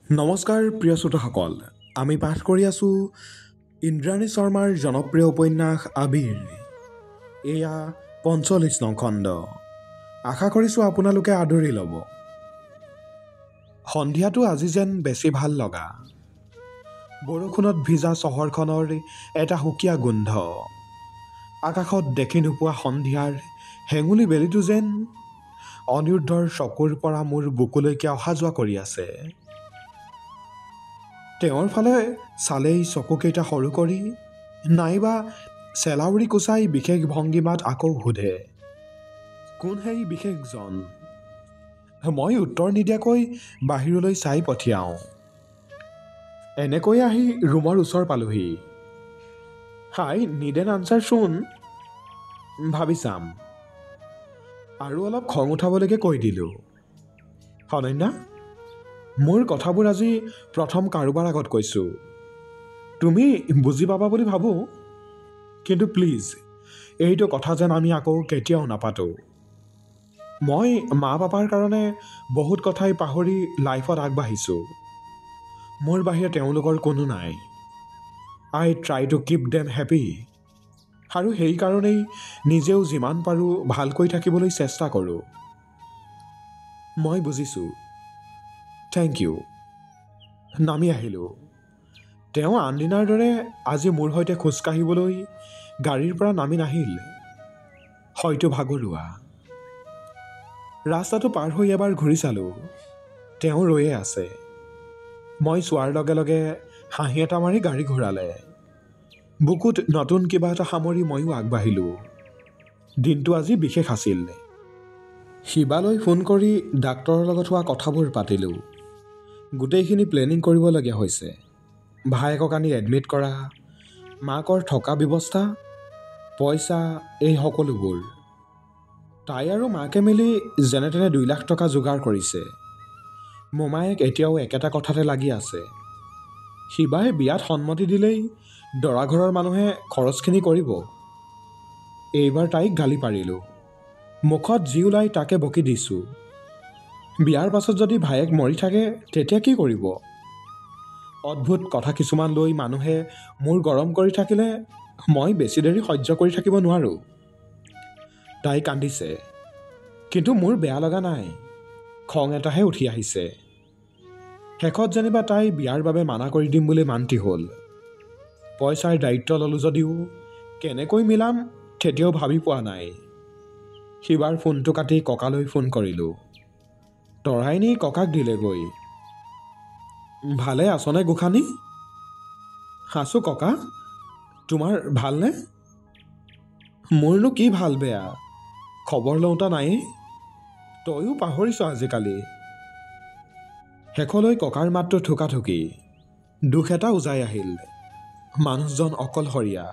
নমস্কাৰ প্ৰিয় শ্ৰোতাসকল, আমি পাঠ কৰি আছোঁ ইন্দ্ৰাণী শৰ্মাৰ জনপ্ৰিয় উপন্যাস আবিৰ। এয়া ৪৫ নং খণ্ড। আশা কৰিছোঁ আপোনালোকে আদৰি ল'ব। সন্ধিয়াটো আজি যেন বেছি ভাল লগা। বৰষুণত ভিজা চহৰখনৰ এটা সুকীয়া গোন্ধ। আকাশত দেখি নোপোৱা সন্ধিয়াৰ হেঙুলি বেলিটো যেন অনিৰুদ্ধৰ চকুৰ পৰা মোৰ বুকুলৈকে অহা যোৱা কৰি আছে। তেওঁৰ ফালে চালেই চকুকেইটা সৰু কৰি নাইবা চেলাউৰি কোচাই বিশেষ ভংগীমাত আকৌ সোধে, কোন সেই বিশেষজন? মই উত্তৰ নিদিয়াকৈ বাহিৰলৈ চাই পঠিয়াওঁ। এনেকৈ আহি ৰুমৰ ওচৰ পালোহি। হাই নিড এন আনচাৰ চোন, ভাবি চাম। আৰু অলপ খং উঠাবলৈকে কৈ দিলোঁ, অনন্যা, মোৰ কথাবোৰ আজি প্ৰথম কাৰোবাৰ আগত কৈছোঁ। তুমি বুজি পাবা বুলি ভাবোঁ, কিন্তু প্লিজ এইটো কথা যেন আমি আকৌ কেতিয়াও নাপাতোঁ। মই মা পাপাৰ কাৰণে বহুত কথাই পাহৰি লাইফত আগবাঢ়িছোঁ। মোৰ বাহিৰে তেওঁলোকৰ কোনো নাই। I try to keep them happy. আৰু সেইকাৰণেই নিজেও যিমান পাৰোঁ ভালকৈ থাকিবলৈ চেষ্টা কৰোঁ। মই বুজিছোঁ। Thank you. নামি আহিলোঁ। তেওঁ আনদিনাৰ দৰে আজি মোৰ সৈতে খোজকাঢ়িবলৈ গাড়ীৰ পৰা নামি নাহিল। হয়তো ভাগৰুৱা। ৰাস্তাটো পাৰ হৈ এবাৰ ঘূৰি চালোঁ। তেওঁ ৰৈয়ে আছে। মই চোৱাৰ লগে লগে হাঁহি এটা মাৰি গাড়ী ঘূৰালে। বুকুত নতুন কিবা এটা সামৰি ময়ো আগবাঢ়িলোঁ। দিনটো আজি বিশেষ আছিল। শিৱালৈ ফোন কৰি ডাক্তৰৰ লগত হোৱা কথাবোৰ পাতিলোঁ। গোটেইখিনি প্লেনিং কৰিবলগীয়া হৈছে। ভায়েকক আনি এডমিট কৰা, মাকৰ থকা ব্যৱস্থা, পইচা, এই সকলোবোৰ। তাই আৰু মাকে মিলি যেনে তেনে ২ লাখ টকা যোগাৰ কৰিছে। মোমায়েক এতিয়াও একেটা কথাতে লাগি আছে। শিৱাই বিয়াত সন্মতি দিলেই দৰাঘৰৰ মানুহে খৰচখিনি কৰিব। এইবাৰ তাইক গালি পাৰিলোঁ। মুখত যি ওলাই তাকে বকি দিছোঁ। বিয়াৰ পাছত যদি ভায়েক মৰি থাকে তেতিয়া কি কৰিব? অদ্ভুত কথা কিছুমান লৈ মানুহে মোৰ গৰম কৰি থাকিলে মই বেছি দেৰি সহ্য কৰি থাকিব নোৱাৰোঁ। তাই কান্দিছে, কিন্তু মোৰ বেয়া লগা নাই। খং এটাহে উঠি আহিছে। শেষত যেনিবা তাই বিয়াৰ বাবে মানা কৰি দিম বুলি মান্তি হ'ল। পইচাৰ দায়িত্ব ল'লোঁ যদিও কেনেকৈ মিলাম তেতিয়াও ভাবি পোৱা নাই। শিৱাৰ ফোনটো কাটি ককালৈ ফোন কৰিলোঁ। তৰাই নি ককাক দিলেগৈ। ভালে আছনে গোসানী? আছোঁ ককা। তোমাৰ ভালনে? মোৰনো কি ভাল বেয়া, খবৰ লওঁতা নায়েই। তয়ো পাহৰিছ আজিকালি। শেষলৈ ককাৰ মাতটো থুকাথুকি। দুখ এটা উজাই আহিল। মানুহজন অকলশৰীয়া।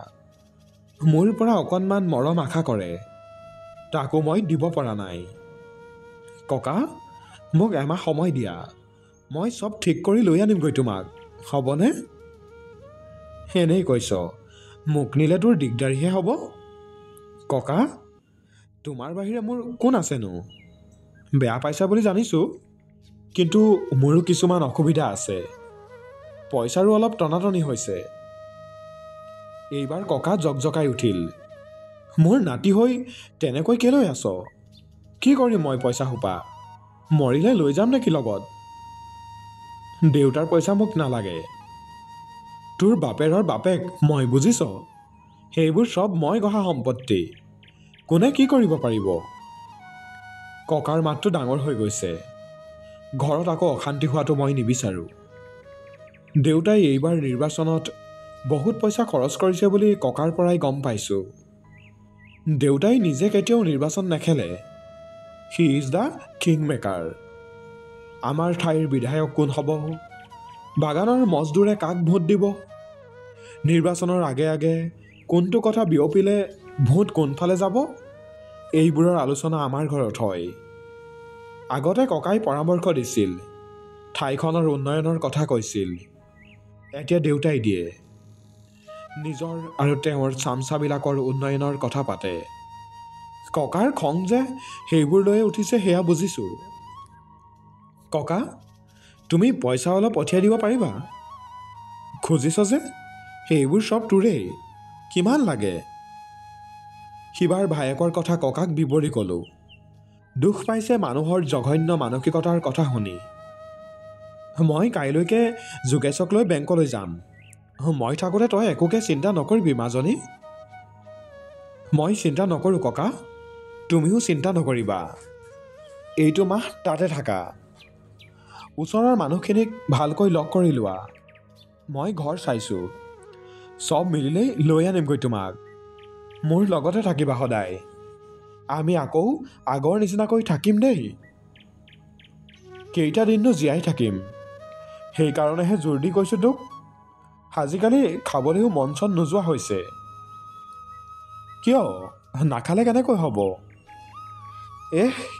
মোৰ পৰা অকণমান মৰম আশা কৰে, তাকো মই দিব পৰা নাই। ককা, মোক এমাহ সময় দিয়া। মই চব ঠিক কৰি লৈ আনিমগৈ তোমাক, হ'বনে? এনেই কৈছ, মোক নিলে তোৰ দিগদাৰীহে হ'ব। ককা, তোমাৰ বাহিৰে মোৰ কোন আছেনো? বেয়া পাইছা বুলি জানিছোঁ, কিন্তু মোৰো কিছুমান অসুবিধা আছে। পইচাৰো অলপ টনাটনি হৈছে। এইবাৰ ককা জকজকাই উঠিল। মোৰ নাতি হৈ তেনেকৈ কেলৈ আছ? কি কৰিম মই পইচা সোপা? মৰিলে লৈ যাম নেকি লগত? দেউতাৰ পইচা মোক নালাগে। তোৰ বাপেৰৰ বাপেক মই, বুজিছ? সেইবোৰ চব মই গঢ়া সম্পত্তি। কোনে কি কৰিব পাৰিব? ককাৰ মাতটো ডাঙৰ হৈ গৈছে। ঘৰত আকৌ অশান্তি হোৱাটো মই নিবিচাৰোঁ। দেউতাই এইবাৰ নিৰ্বাচনত বহুত পইচা খৰচ কৰিছে বুলি ককাৰ পৰাই গম পাইছোঁ। দেউতাই নিজে কেতিয়াও নিৰ্বাচন নেখেলে। He is the king maker. আমাৰ ঠাইৰ বিধায়ক কোন হ'ব? বাগানৰ মজদুৰে কাক ভোট দিব? নিৰ্বাচনৰ আগে আগে কোনটো কথা বিয়পিলে ভোট কোনফালে যাব? এইবোৰৰ আলোচনা আমাৰ ঘৰত হয়। আগতে ককাই পৰামৰ্শ দিছিল, ঠাইখনৰ উন্নয়নৰ কথা কৈছিল। এতিয়া দেউতাই দিয়ে। নিজৰ আৰু তেওঁৰ চামচাবিলাকৰ উন্নয়নৰ কথা পাতে। ককাৰ খং যে সেইবোৰ লৈয়ে উঠিছে সেয়া বুজিছোঁ। ককা, তুমি পইচা অলপ পঠিয়াই দিব পাৰিবা? খুজিছ যে, সেইবোৰ চব তোৰেই, কিমান লাগে? সিবাৰ ভায়েকৰ কথা ককাক বিৱৰি ক'লোঁ। দুখ পাইছে মানুহৰ জঘন্য মানসিকতাৰ কথা শুনি। মই কাইলৈকে যোগেশক লৈ বেংকলৈ যাম। মই থাকোঁতে তই একোকে চিন্তা নকৰিবি মাজনী। মই চিন্তা নকৰোঁ ককা, তুমিও চিন্তা নকৰিবা। এইটো মাহ তাতে থাকা, ওচৰৰ মানুহখিনিক ভালকৈ লগ কৰি লোৱা। মই ঘৰ চাইছোঁ, চব মিলিলেই লৈ আনিমগৈ তোমাক। মোৰ লগতে থাকিবা সদায়। আমি আকৌ আগৰ নিচিনাকৈ থাকিম দেই। কেইটা দিননো জীয়াই থাকিম, সেইকাৰণেহে জোৰ দি কৈছোঁ তোক। আজিকালি খাবলৈও মন চন নোযোৱা হৈছে। কিয় নাখালে কেনেকৈ হ'ব?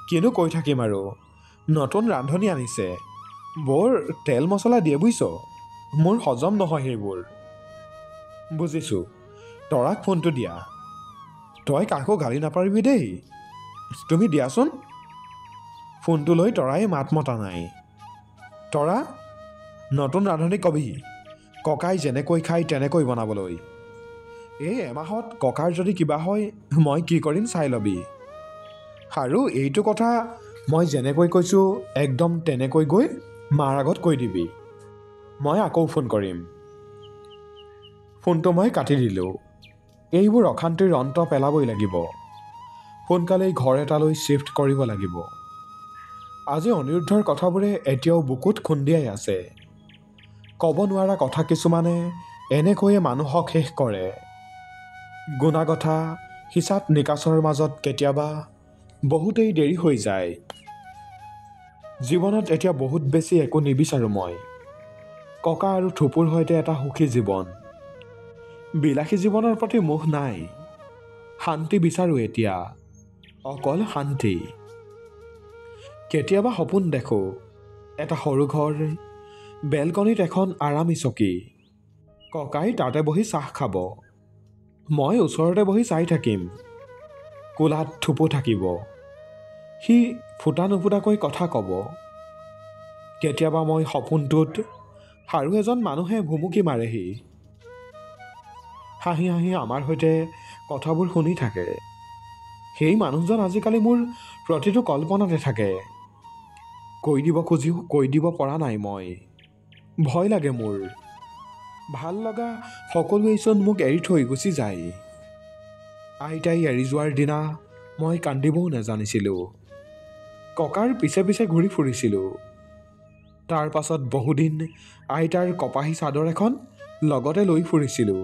কিনো কৈ থাকিম আৰু, নতুন ৰান্ধনি আনিছে, বৰ তেল মছলা দিয়ে বুজিছ, মোৰ হজম নহয় সেইবোৰ। বুজিছোঁ, তৰাক ফোনটো দিয়া। তই কাকো গালি নাপাৰিবি দেই, তুমি দিয়াচোন। ফোনটো লৈ তৰাই মাত মতা নাই। তৰা, নতুন ৰান্ধনি কবি ককাই যেনেকৈ খায় তেনেকৈ বনাবলৈ। এই এমাহত ককাৰ যদি কিবা হয় মই কি কৰিম চাই ল'বি। আৰু এইটো কথা মই যেনেকৈ কৈছোঁ একদম তেনেকৈ গৈ মাৰ আগত কৈ দিবি। মই আকৌ ফোন কৰিম। ফোনটো মই কাটি দিলোঁ। এইবোৰ অশান্তিৰ অন্ত পেলাবই লাগিব। সোনকালেই ঘৰ এটালৈ শ্বিফ্ট কৰিব লাগিব। আজি অনিৰুদ্ধৰ কথাবোৰে এতিয়াও বুকুত খুন্দিয়াই আছে। ক'ব নোৱাৰা কথা কিছুমানে এনেকৈয়ে মানুহক শেষ কৰে। গুণাগথা হিচাপ নিকাচৰ মাজত কেতিয়াবা বহুতেই দেৰি হৈ যায়। জীৱনত এতিয়া বহুত বেছি একো নিবিচাৰোঁ মই। ককা আৰু থুপুৰ সৈতে এটা সুখী জীৱন। বিলাসী জীৱনৰ প্ৰতি মোহ নাই। শান্তি বিচাৰোঁ এতিয়া, অকল শান্তি। কেতিয়াবা সপোন দেখোঁ, এটা সৰু ঘৰ, বেলকনিত এখন আৰামী চকী, ককাই তাতে বহি চাহ খাব, মই ওচৰতে বহি চাই থাকিম। কোলাত থুপু থাকিব, সি ফুটা নুফুটাকৈ কথা ক'ব। কেতিয়াবা মই সপোনটোত আৰু এজন মানুহে ভুমুকি মাৰেহি, হাঁহি হাঁহি আমাৰ সৈতে কথাবোৰ শুনি থাকে। সেই মানুহজন আজিকালি মোৰ প্ৰতিটো কল্পনাতে থাকে। কৈ দিব খুজিও কৈ দিব পৰা নাই মই। ভয় লাগে মোৰ। ভাল লগা সকলোৱেইচোন মোক এৰি থৈ গুচি যায়। আইতাই এৰি যোৱাৰ দিনা মই কান্দিবও নাজানিছিলোঁ। ককাৰ পিছে পিছে ঘূৰি ফুৰিছিলোঁ। তাৰ পাছত বহুদিন আইতাৰ কপাহী চাদৰ এখন লগতে লৈ ফুৰিছিলোঁ।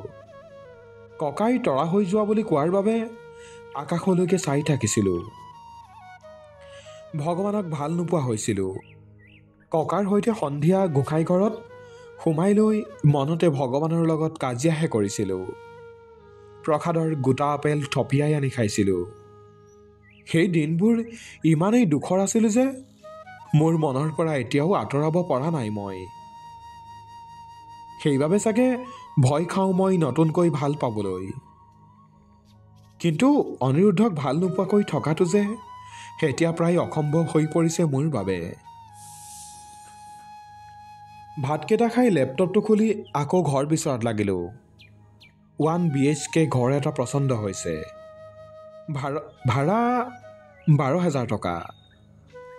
ককাই তৰা হৈ যোৱা বুলি কোৱাৰ বাবে আকাশলৈকে চাই থাকিছিলোঁ। ভগৱানক ভাল নোপোৱা হৈছিলোঁ। ককাৰ সৈতে সন্ধিয়া গোঁসাই ঘৰত সোমাই লৈ মনতে ভগৱানৰ লগত কাজিয়াহে কৰিছিলোঁ। প্ৰসাদৰ গোটা আপেল থপিয়াই আনি খাইছিলোঁ। সেই দিনবোৰ ইমানেই দুখৰ আছিল যে মোৰ মনৰ পৰা এতিয়াও আঁতৰাব পৰা নাই মই। সেইবাবে চাগে ভয় খাওঁ মই নতুনকৈ ভাল পাবলৈ। কিন্তু অনিৰুদ্ধক ভাল নোপোৱাকৈ থকাটো যে এতিয়া প্ৰায় অসম্ভৱ হৈ পৰিছে মোৰ বাবে। ভাতকেইটা খাই লেপটপটো খুলি আকৌ ঘৰ বিচৰাত লাগিলোঁ। 1 BHK ঘৰ এটা পচন্দ হৈছে। ভাড়া 12,000 টকা।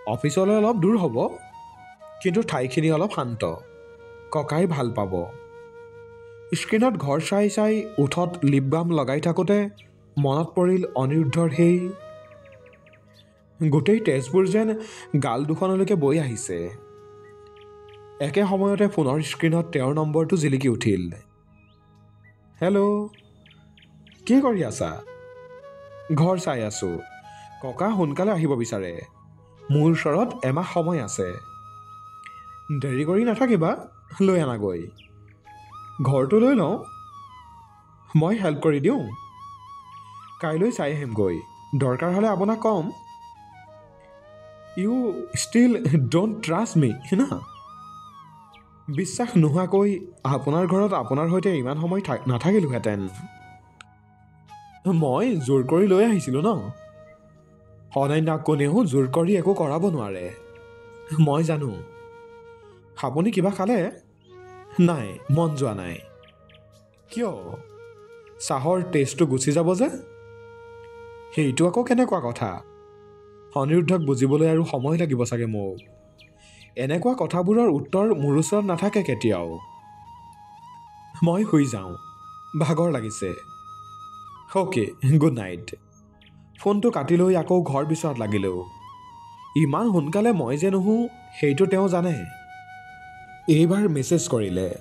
অফিচলৈ অলপ দূৰ হ'ব, কিন্তু ঠাইখিনি অলপ শান্ত, ককাই ভাল পাব। স্ক্ৰীণত ঘৰ চাই চাই ওঠত লিপ বাম লগাই থাকোঁতে মনত পৰিল অনিৰুদ্ধৰ সেই গোটেই তেজবোৰ যেন গাল দুখনলৈকে বৈ আহিছে। একে সময়তে ফোনৰ স্ক্ৰীণত তেওঁৰ নম্বৰটো জিলিকি উঠিল। হেল্ল', কি কৰি আছা? ঘৰ চাই আছোঁ। ককা সোনকালে আহিব বিচাৰে। মোৰ ওচৰত এমাহ সময় আছে। দেৰি কৰি নাথাকিবা, লৈ আনাগৈ। ঘৰটো লৈ লওঁ, মই হেল্প কৰি দিওঁ। কাইলৈ চাই আহিমগৈ, দৰকাৰ হ'লে আপোনাক ক'ম। ইউ ষ্টিল ডোণ্ট ট্ৰাষ্ট মি না? বিশ্বাস নোহোৱাকৈ আপোনাৰ ঘৰত আপোনাৰ সৈতে ইমান সময় নাথাকিলোহেঁতেন। মই জোৰ কৰি লৈ আহিছিলোঁ ন। অনন্যাক কোনেও জোৰ কৰি একো কৰাব নোৱাৰে, মই জানো। আপুনি কিবা খালে? নাই, মন যোৱা নাই। কিয়? চাহৰ টেষ্টটো গুচি যাব যে? সেইটো আকৌ কেনেকুৱা কথা? অনিৰুদ্ধক বুজিবলৈ আৰু সময় লাগিব চাগে মোক। এনেকুৱা কথাবোৰৰ উত্তৰ মোৰ ওচৰত নাথাকে কেতিয়াও। মই শুই যাওঁ, ভাগৰ লাগিছে। Okay, good night. ফোনটো কাটি লৈ আকৌ ঘৰ বিচৰাত লাগিলোঁ। ইমান সোনকালে মই যে নুশু সেইটো তেওঁ জানে। এইবাৰ মেছেজ কৰিলে,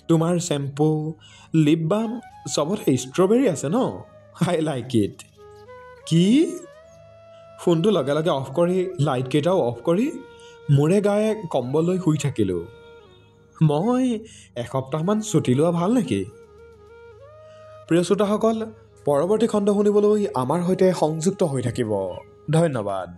তোমাৰ চেম্পু, লিপ বাম চবতে ষ্ট্ৰবেৰী আছে ন? আই লাইক ইট। কি? ফোনটো লগে লগে অফ কৰি লাইটকেইটাও অফ কৰি মূৰে গায়ে কম্বল লৈ শুই থাকিলোঁ। মই এসপ্তাহমান ছুটি লোৱা ভাল নেকি? প্ৰিয় শ্ৰোতাসকল, পৰৱৰ্তী খণ্ড শুনিবলৈ আমাৰ সৈতে সংযুক্ত হৈ থাকিব। ধন্যবাদ।